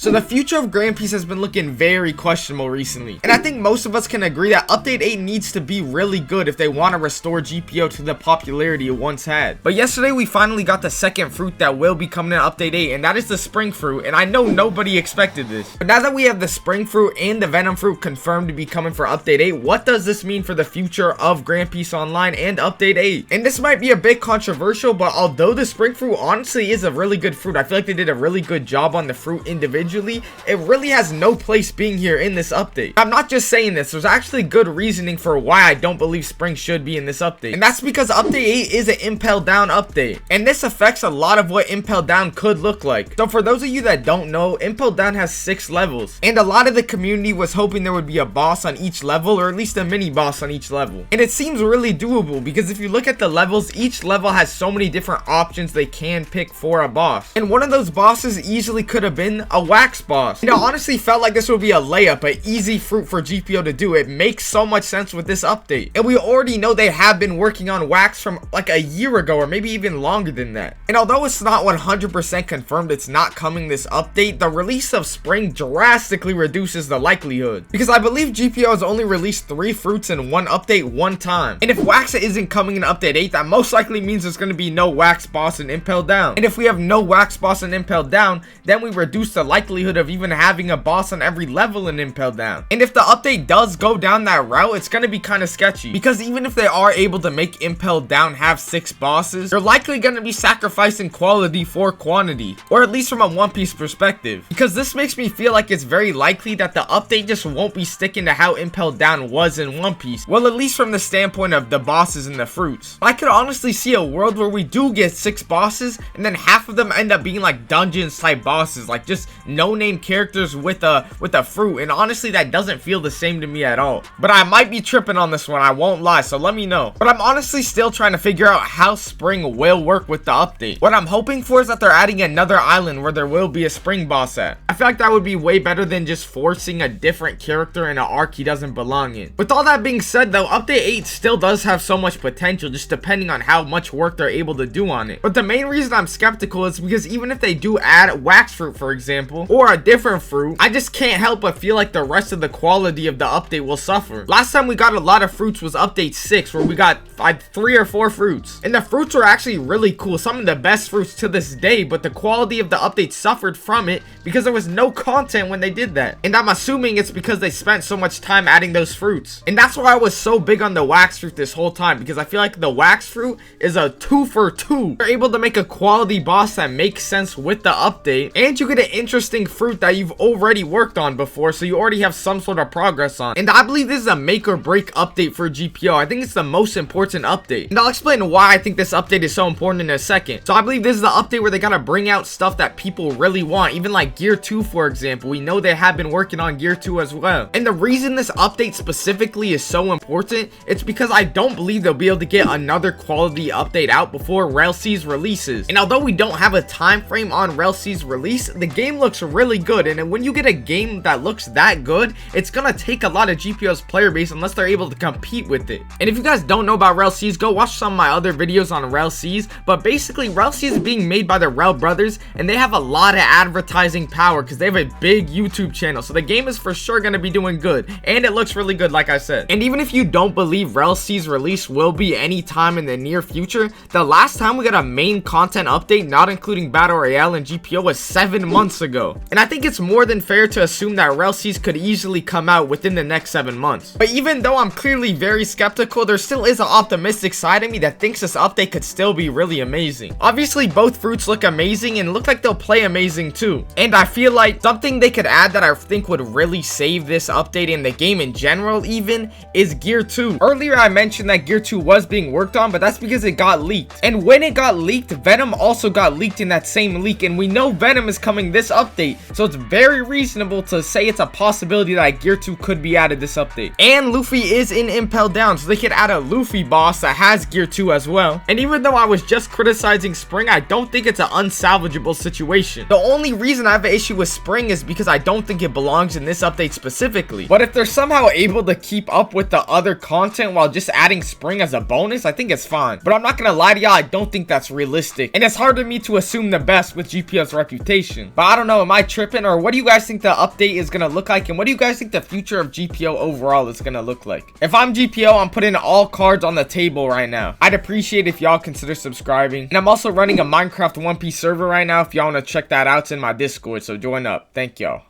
So the future of Grand Peace has been looking very questionable recently, and I think most of us can agree that Update 8 needs to be really good if they want to restore GPO to the popularity it once had. But yesterday we finally got the second fruit that will be coming in Update 8, and that is the Spring Fruit, and I know nobody expected this. But now that we have the Spring Fruit and the Venom Fruit confirmed to be coming for Update 8, what does this mean for the future of Grand Peace Online and Update 8? And this might be a bit controversial, but although the Spring Fruit honestly is a really good fruit, I feel like they did a really good job on the fruit individually. It really has no place being here in this update. I'm not just saying this, there's actually good reasoning for why I don't believe Spring should be in this update. And that's because Update 8 is an Impel Down update, and this affects a lot of what Impel Down could look like. So for those of you that don't know, Impel Down has 6 levels, and a lot of the community was hoping there would be a boss on each level, or at least a mini boss on each level. And it seems really doable, because if you look at the levels, each level has so many different options they can pick for a boss. And one of those bosses easily could have been a wax boss. And I honestly felt like this would be a layup, an easy fruit for GPO to do. It makes so much sense with this update. And we already know they have been working on wax from like a year ago, or maybe even longer than that. And although it's not 100% confirmed it's not coming this update, the release of Spring drastically reduces the likelihood. Because I believe GPO has only released 3 fruits in one update one time. And if wax isn't coming in Update 8, that most likely means there's going to be no wax boss in Impel Down. And if we have no wax boss in Impel Down, then we reduce the likelihood of even having a boss on every level in Impel Down. And if the update does go down that route, it's going to be kind of sketchy, because even if they are able to make Impel Down have 6 bosses, they're likely going to be sacrificing quality for quantity, or at least from a One Piece perspective, because this makes me feel like it's very likely that the update just won't be sticking to how Impel Down was in One Piece. Well, at least from the standpoint of the bosses and the fruits. I could honestly see a world where we do get 6 bosses, and then half of them end up being like dungeons type bosses, like just no-name characters with a fruit, and honestly that doesn't feel the same to me at all. But I might be tripping on this one, I won't lie, so let me know. But I'm honestly still trying to figure out how Spring will work with the update. What I'm hoping for is that they're adding another island where there will be a Spring boss at. I feel like that would be way better than just forcing a different character in an arc he doesn't belong in. With all that being said though, Update 8 still does have so much potential, just depending on how much work they're able to do on it. But the main reason I'm skeptical is because even if they do add wax fruit, for example, or a different fruit, I just can't help but feel like the rest of the quality of the update will suffer. Last time we got a lot of fruits was Update 6, where we got 3 or 4 fruits, and the fruits were actually really cool, some of the best fruits to this day, but the quality of the update suffered from it because there was no content when they did that. And I'm assuming it's because they spent so much time adding those fruits. And that's why I was so big on the wax fruit this whole time, because I feel like the wax fruit is a 2 for 2. You're able to make a quality boss that makes sense with the update, and you get an interesting fruit that you've already worked on before, so you already have some sort of progress on. And I believe this is a make or break update for GPO. I think it's the most important update, and I'll explain why I think this update is so important in a second. So I believe this is the update where they gotta bring out stuff that people really want, even like Gear 2, for example. We know they have been working on Gear 2 as well. And the reason this update specifically is so important, it's because I don't believe they'll be able to get another quality update out before Rell Seas releases. And although we don't have a time frame on Rell Seas release, the game looks really good. And when you get a game that looks that good, it's gonna take a lot of GPO's player base unless they're able to compete with it. And if you guys don't know about Rell Seas, go watch some of my other videos on Rell Seas. But basically, Rell Seas is being made by the Rell brothers, and they have a lot of advertising power because they have a big YouTube channel. So the game is for sure gonna be doing good, and it looks really good, like I said. And even if you don't believe Rell Seas release will be anytime in the near future, the last time we got a main content update, not including Battle Royale and GPO, was 7 months ago. And I think it's more than fair to assume that Rell Seas could easily come out within the next 7 months. But even though I'm clearly very skeptical, there still is an optimistic side of me that thinks this update could still be really amazing. Obviously, both fruits look amazing and look like they'll play amazing too. And I feel like something they could add that I think would really save this update in the game in general even is Gear 2. Earlier I mentioned that Gear 2 was being worked on, but that's because it got leaked. And when it got leaked, Venom also got leaked in that same leak, and we know Venom is coming this update, so it's very reasonable to say it's a possibility that Gear 2 could be added this update. And Luffy is in Impel Down, so they could add a Luffy boss that has Gear 2 as well. And even though I was just criticizing Spring, I don't think it's an unsalvageable situation. The only reason I have an issue with spring is because I don't think it belongs in this update specifically. But if they're somehow able to keep up with the other content while just adding spring as a bonus, I think it's fine. But I'm not gonna lie to y'all, I don't think that's realistic. And it's hard for me to assume the best with GPO's reputation. But I don't know, am I tripping? Or what do you guys think the update is gonna look like? And what do you guys think the future of GPO overall is gonna look like? If I'm GPO, I'm putting all cards on the table right now. I'd appreciate if y'all consider subscribing. And I'm also running a Minecraft One Piece server right now. If y'all want to check that out, it's in my Discord, so join up. Thank y'all.